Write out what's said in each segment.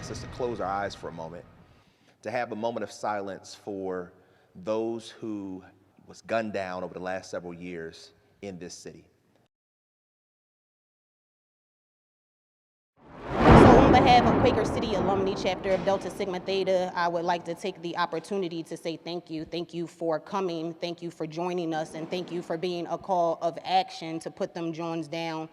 ask us to close our eyes for a moment, to have a moment of silence for those who was gunned down over the last several years in this city. So on behalf of Quaker City Alumni Chapter of Delta Sigma Theta, I would like to take the opportunity to say thank you. Thank you for coming, thank you for joining us, and thank you for being a call of action to put them Jawns down.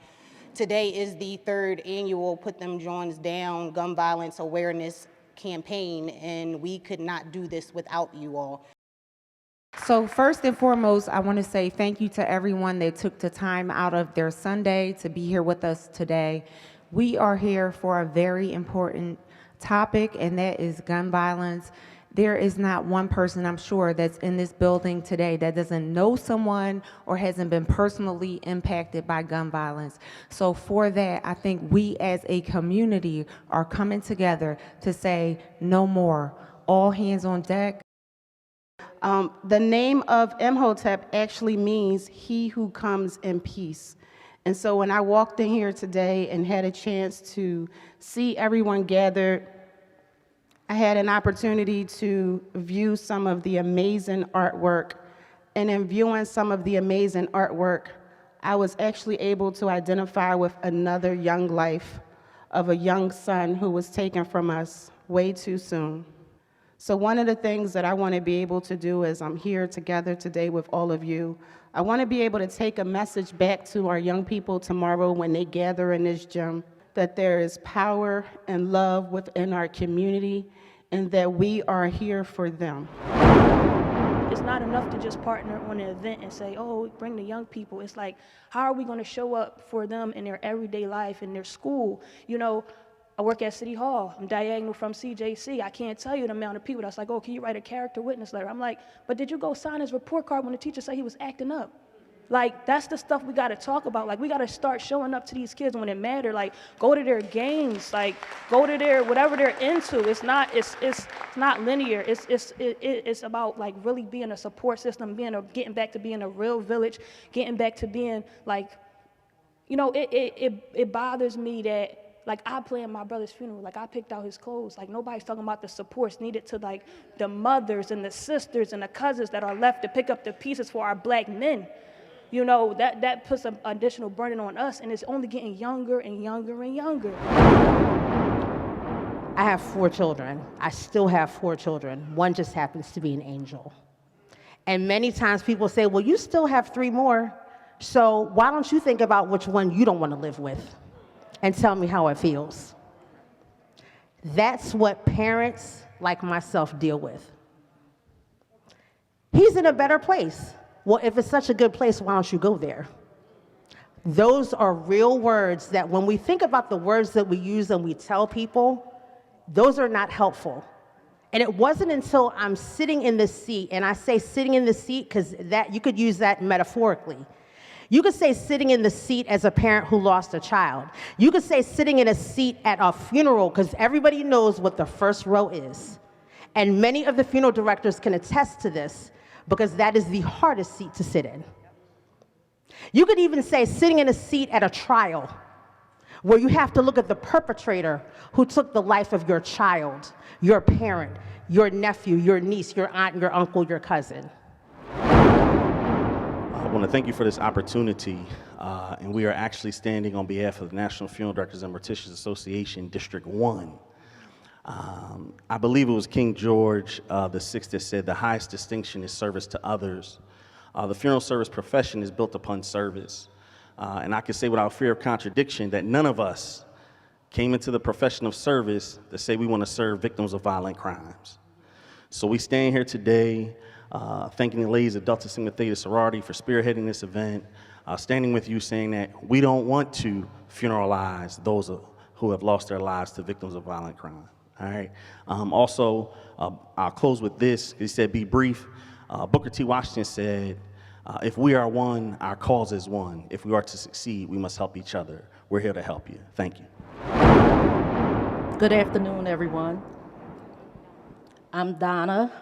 Today is the third annual Put Them Jawns Down gun violence awareness campaign, and we could not do this without you all. So first and foremost, I want to say thank you to everyone that took the time out of their Sunday to be here with us today. We are here for a very important topic, and that is gun violence. There is not one person, I'm sure, that's in this building today that doesn't know someone or hasn't been personally impacted by gun violence. So for that, I think we as a community are coming together to say no more, all hands on deck. The name of Imhotep actually means he who comes in peace. And so when I walked in here today and had a chance to see everyone gathered, I had an opportunity to view some of the amazing artwork. And in viewing some of the amazing artwork, I was actually able to identify with another young life of a young son who was taken from us way too soon. So one of the things that I want to be able to do as I'm here together today with all of you, I want to be able to take a message back to our young people tomorrow when they gather in this gym, that there is power and love within our community and that we are here for them. It's not enough to just partner on an event and say, oh, bring the young people. It's like, how are we going to show up for them in their everyday life, in their school? You know, I work at City Hall. I'm diagonal from CJC. I can't tell you the amount of people that's like, oh, can you write a character witness letter? I'm like, but did you go sign his report card when the teacher said he was acting up? Like, that's the stuff we got to talk about. Like, we got to start showing up to these kids when it matters. Like, go to their games. Like, go to their whatever they're into. It's not linear. It's about like really being a support system, getting back to being a real village, getting back to being like, you know, it bothers me that. Like, I planned my brother's funeral. Like, I picked out his clothes. Like, nobody's talking about the supports needed to, like, the mothers and the sisters and the cousins that are left to pick up the pieces for our black men. You know, that puts an additional burden on us, and it's only getting younger and younger and younger. I have 4 children. I still have 4 children. One just happens to be an angel. And many times people say, well, you still have 3 more, so why don't you think about which one you don't want to live with? And tell me how it feels. That's what parents like myself deal with. He's in a better place. Well, if it's such a good place, why don't you go there? Those are real words that when we think about the words that we use and we tell people, those are not helpful. And it wasn't until I'm sitting in the seat, and I say sitting in the seat because that you could use that metaphorically. You could say sitting in the seat as a parent who lost a child. You could say sitting in a seat at a funeral, because everybody knows what the first row is. And many of the funeral directors can attest to this, because that is the hardest seat to sit in. You could even say sitting in a seat at a trial, where you have to look at the perpetrator who took the life of your child, your parent, your nephew, your niece, your aunt, your uncle, your cousin. I want to thank you for this opportunity, and we are actually standing on behalf of the National Funeral Directors and Morticians Association, District 1. I believe it was King George VI that said the highest distinction is service to others. The funeral service profession is built upon service, and I can say without fear of contradiction that none of us came into the profession of service to say we want to serve victims of violent crimes. So we stand here today thanking the ladies of Delta Sigma Theta Sorority for spearheading this event, standing with you saying that we don't want to funeralize those who have lost their lives to victims of violent crime. All right. Also, I'll close with this. He said, be brief. Booker T. Washington said, if we are one, our cause is one. If we are to succeed, we must help each other. We're here to help you. Thank you. Good afternoon, everyone. I'm Donna.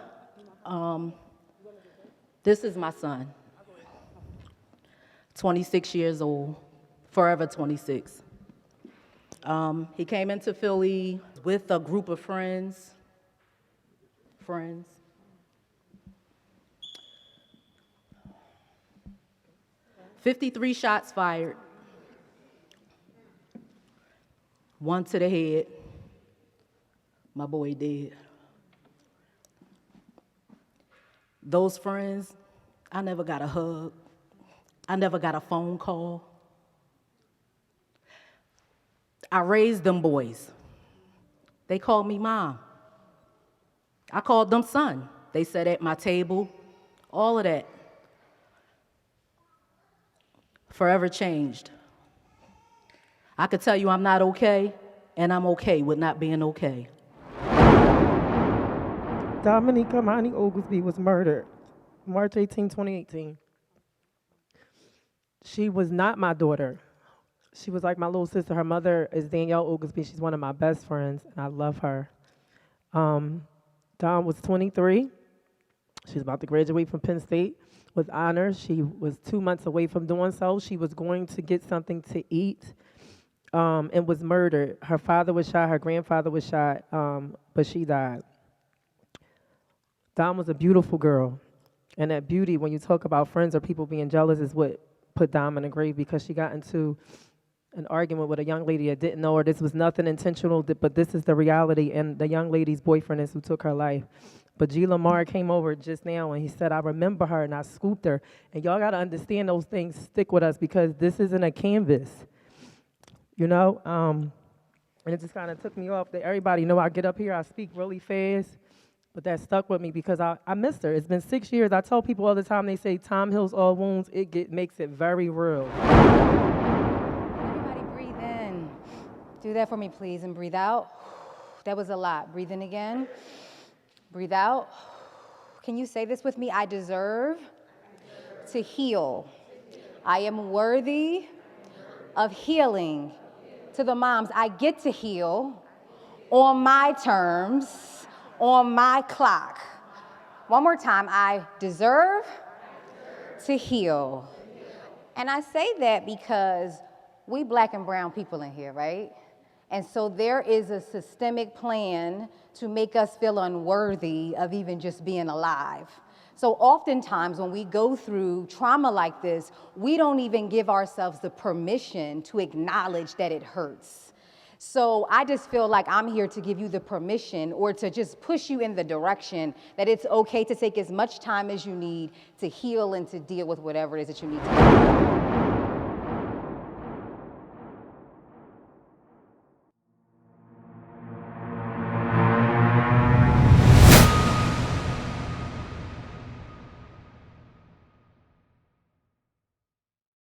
This is my son, 26 years old, forever 26. He came into Philly with a group of friends. 53 shots fired. 1 to the head. My boy dead. Those friends, I never got a hug. I never got a phone call. I raised them boys. They called me mom. I called them son. They sat at my table, all of that. Forever changed. I could tell you I'm not okay, and I'm okay with not being okay. Dominique Amani Oglesby was murdered March 18, 2018. She was not my daughter. She was like my little sister. Her mother is Danielle Oglesby. She's one of my best friends, and I love her. Dom was 23. She was about to graduate from Penn State with honors. She was 2 months away from doing so. She was going to get something to eat and was murdered. Her father was shot. Her grandfather was shot, but she died. Dom was a beautiful girl. And that beauty, when you talk about friends or people being jealous, is what put Dom in the grave, because she got into an argument with a young lady that didn't know her. This was nothing intentional, but this is the reality. And the young lady's boyfriend is who took her life. But G. Lamar came over just now, and he said, I remember her, and I scooped her. And y'all got to understand those things stick with us, because this isn't a canvas, you know? And it just kind of took me off that everybody know I get up here, I speak really fast. But that stuck with me because I missed her. It's been 6 years. I tell people all the time, they say time heals all wounds. Makes it very real. Everybody breathe in. Do that for me, please, and breathe out. That was a lot. Breathe in again. Breathe out. Can you say this with me? I deserve to heal. I am worthy of healing. To the moms, I get to heal on my terms, on my clock. One more time, I deserve to heal. And I say that because we black and brown people in here, right? And so there is a systemic plan to make us feel unworthy of even just being alive. So oftentimes when we go through trauma like this, we don't even give ourselves the permission to acknowledge that it hurts. So I just feel like I'm here to give you the permission, or to just push you in the direction that it's okay to take as much time as you need to heal and to deal with whatever it is that you need to do.